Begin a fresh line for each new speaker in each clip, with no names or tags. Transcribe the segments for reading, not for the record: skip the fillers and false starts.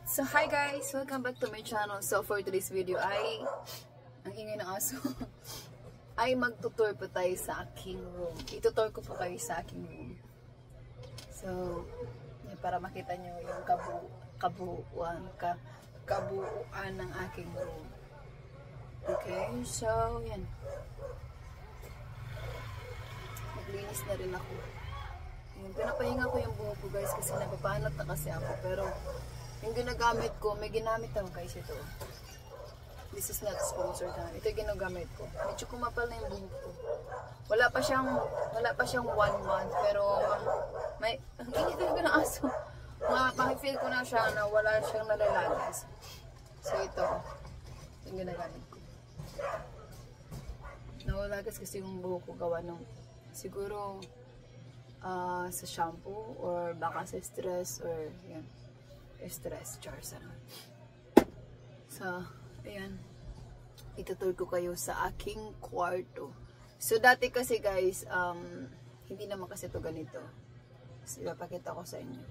So hi guys, welcome back to my channel. So for today's video ay ang ingay ng aso ay magtutour po tayo sa aking room. Itutour ko po kayo sa aking room. So yan, para makita nyo yung kabuuan ng aking room. Okay, so yan. Maglinis na rin ako. Yung pinapahinga ko yung buhok ko guys kasi napapanot na kasi ako, pero yung ginagamit ko, may ginamit ako guys ito. This is not sponsored ha. Ito yung ginagamit ko. Medyo kumapal na yung buhok ko. Wala pa siyang 1 month, pero may ang init talaga ng aso. Makifeel ko na siya na wala siyang nalalagas. So ito yung ginagamit ko. Nawalagas kasi yung buhok ko gawa ng siguro sa shampoo or baka sa stress or yan. Stress, chars ano. So, ayan. Itutur ko kayo sa aking kwarto. So, dati kasi guys, hindi naman kasi ito ganito. So, ipapakita ko sa inyo.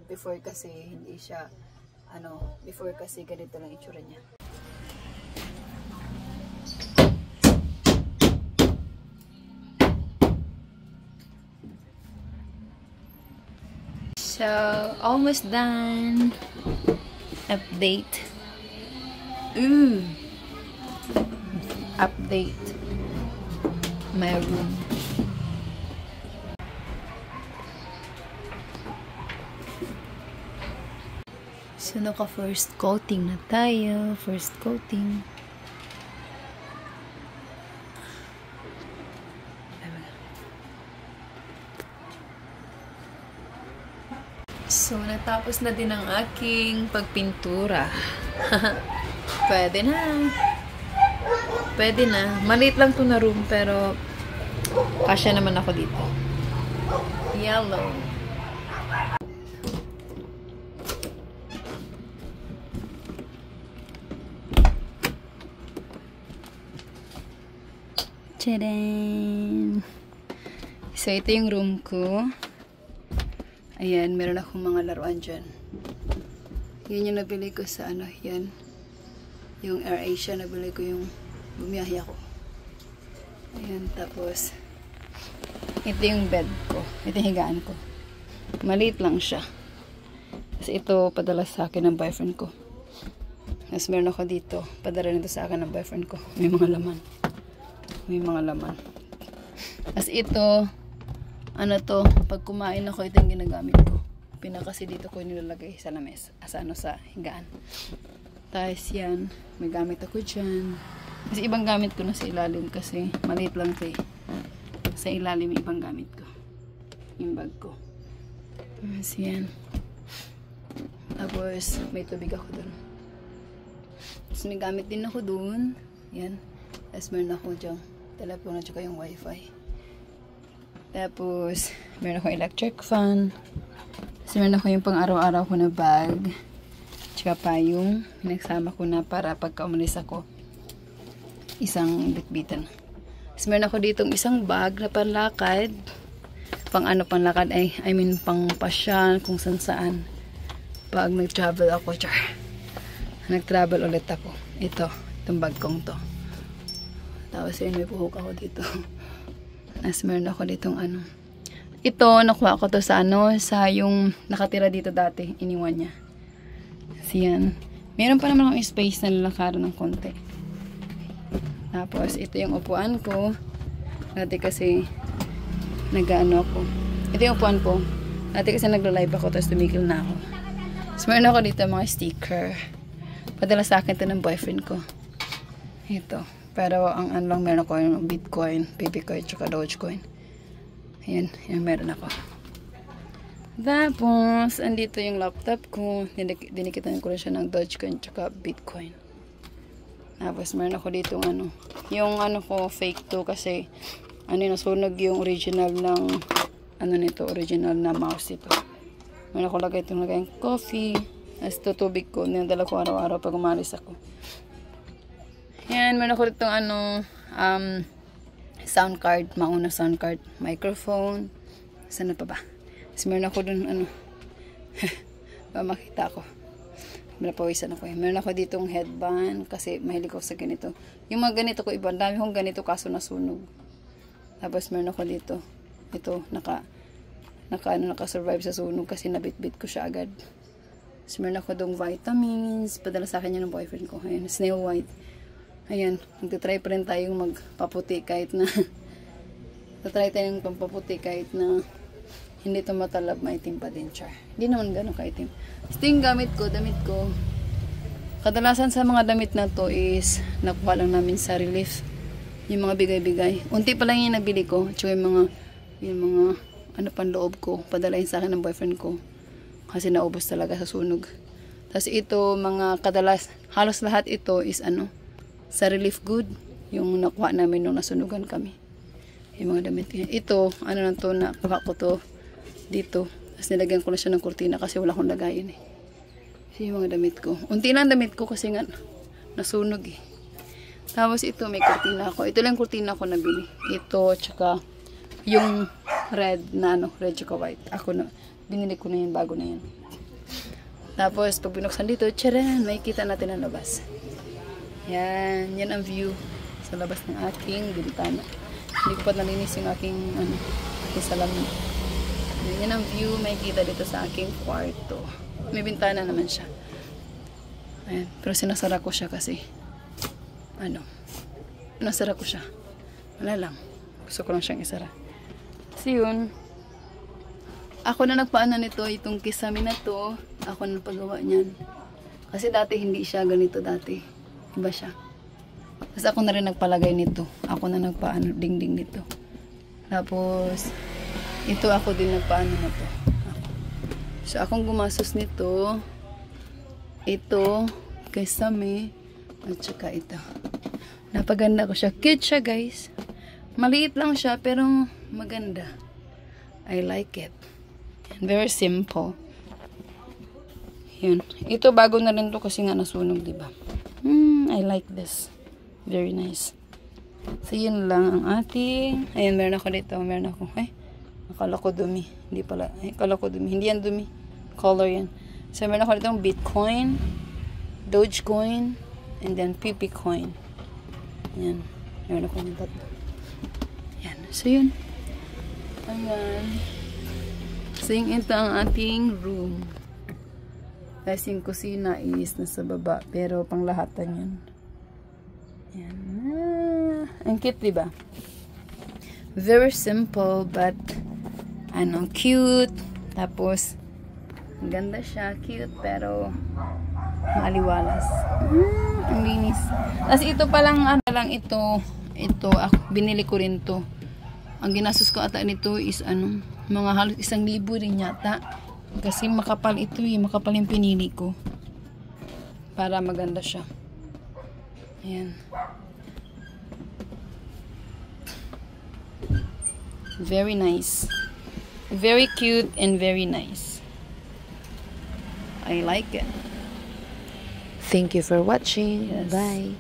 Before kasi, hindi siya, before kasi ganito lang itsura niya. So, almost done. Update. Update my room. So, naka first coating na tayo. First coating. So, natapos na din ang aking pagpintura. Pwede na. Pwede na. Maliit lang to na room, pero kasya naman ako dito. Yellow. Tadaan! So, ito yung room ko. Ayan, meron akong mga laruan dyan. Yan yung nabili ko sa yan. Yung AirAsia, nabili ko yung bumiyahe ako. Ayan, tapos ito yung bed ko. Ito yung higaan ko. Maliit lang siya. Kasi ito, padala sa akin ng boyfriend ko. Tapos meron ako dito. Padala nito sa akin ng boyfriend ko. May mga laman. May mga laman. Tapos ito, pag kumain ako, ito yung ginagamit ko. Pinakasi dito ko nilalagay sa lamesa. Sa higaan. Tapos yan, may gamit ako dyan. Kasi ibang gamit ko na sa ilalim kasi maliit lang ito eh. Sa ilalim yung ibang gamit ko. Yung bag ko. Tapos yan. Tapos may tubig ako dun. Tapos may gamit din ako dun. Yan. Tapos meron ako dyan telepono at saka yung wifi. Tapos, meron akong electric fan. Tapos, meron ako yung pang araw-araw ko na bag. Tsaka pa yung pinagsama ko na para pagka umalis ako. Isang bitbitan. Tapos, meron ako ditong isang bag na panlakad. Panlakad ay, pang pasyan, kung saan. Pag nag-travel ako, nag-travel ulit ako. Itong bag kong to. Tapos, yun, may puhok ako dito. As meron ako ditong Ito, nakuha ko to sa sa yung nakatira dito dati. Iniwan niya. Kasi yan. Meron pa naman akong space na lalakaran ng konti. Tapos, ito yung upuan ko. Dati kasi, ako. Ito yung upuan ko. Dati kasi nagla-live ako, tapos tumigil na ako. Tapos meron ako dito mga sticker. Padala sa akin ito ng boyfriend ko. Ito. Pero ang lang meron ako yung Bitcoin, Babycoin, tsaka Dogecoin. Ayan, meron ako. Tapos, andito yung laptop ko. Dinikitan ko rin siya ng Dogecoin, tsaka Bitcoin. Tapos, meron ako dito yung ko, fake to kasi nasunog yung original ng original na mouse ito. Meron ako lagay itong lagay yung coffee. Tapos, ito tubig ko. Nindala ko araw-araw pag umalis ako. Yan, meron ako ditong sound card, mauna sound card, microphone, sana pa ba? Tapos meron ako dun makita ko. Napawisan ako eh. Meron ako ditong headband kasi mahilig ako sa ganito. Yung mga ganito ko iba, dami kong ganito kaso nasunog. Tapos meron ako dito. Ito, naka-survive sa sunog kasi nabitbit ko siya agad. Tapos meron ako dong vitamins. Padala sa akin yun ng boyfriend ko. Ayan, Snow White. Ayan, magta-try pa rin tayong magpaputi kahit na tatry tayong pampaputi kahit na hindi ito matalab, maitim pa din, char. Hindi naman gano'ng kaitim. Ito yung damit ko. Kadalasan sa mga damit na to is nakuha lang namin sa relief. Yung mga bigay-bigay. Unti pa lang yung nabili ko. Tsaka yung mga ano pang loob ko. Padalahin sa akin ng boyfriend ko. Kasi naubos talaga sa sunog. Tapos ito, halos lahat ito is sa relief good. Yung nakuha namin nung nasunugan kami. Yung mga damit. Ito, lang to, nakuha ko to dito. Tapos nilagyan ko na siya ng kurtina kasi wala akong lagayin eh. Kasi yung mga damit ko. Unti lang damit ko kasi nga nasunog eh. Tapos ito may kurtina ako. Ito lang kurtina ko nabili. Ito tsaka yung red na red tsaka white. Binili ko na yun bago na yun. Tapos pag binuksan dito, tcharan, may kita natin ang labas. Yan ang view sa labas ng aking bintana. Hindi ko pa nalinis yung aking salamin. Yan ang view may kita dito sa aking kwarto. May bintana naman siya. Ayan. Pero sinasara ko siya kasi nasara ko siya. Wala lang. Gusto ko lang siyang isara. Kasi yun, ako na nagpaano nito, itong kisame na to, ako na nagpagawa niyan. Kasi dati hindi siya ganito dati. Iba siya. Tapos ako na rin nagpalagay nito. Ako na nagpaano dingding nito. Tapos ito ako din nagpaano na to. So akong gumastos nito. Ito kisame at saka ito. Napaganda ko siya. Cute siya guys. Maliit lang siya pero maganda. I like it. Very simple. Yun. Ito bago na rin to kasi nga nasunog, diba? I like this. Very nice. So yun lang ang ating. Ayan, meron ako dito. Meron ako. Akala ko dumi. Hindi pala. Akala ko dumi. Hindi yan dumi. Color yan. So meron ako dito Bitcoin, Dogecoin, and then PP coin. Yan. Meron ako nito. Yan. So yun. Ayan. So yung ito ang ating room. Tapos yung kusina is nasa baba. Pero panglahatan yan. Yan. Ang cute, diba? Very simple but cute. Tapos ang ganda siya. Cute pero maaliwalas. Ang linis. Tapos ito palang ito binili ko rin to. Ang ginastos ko ata nito is mga halos 1,000 rin yata. Kasi makapal ito eh. Makapal yung pinili ko. Para maganda siya. Ayan. Very nice. Very cute and very nice. I like it.
Thank you for watching.
Yes.
Bye.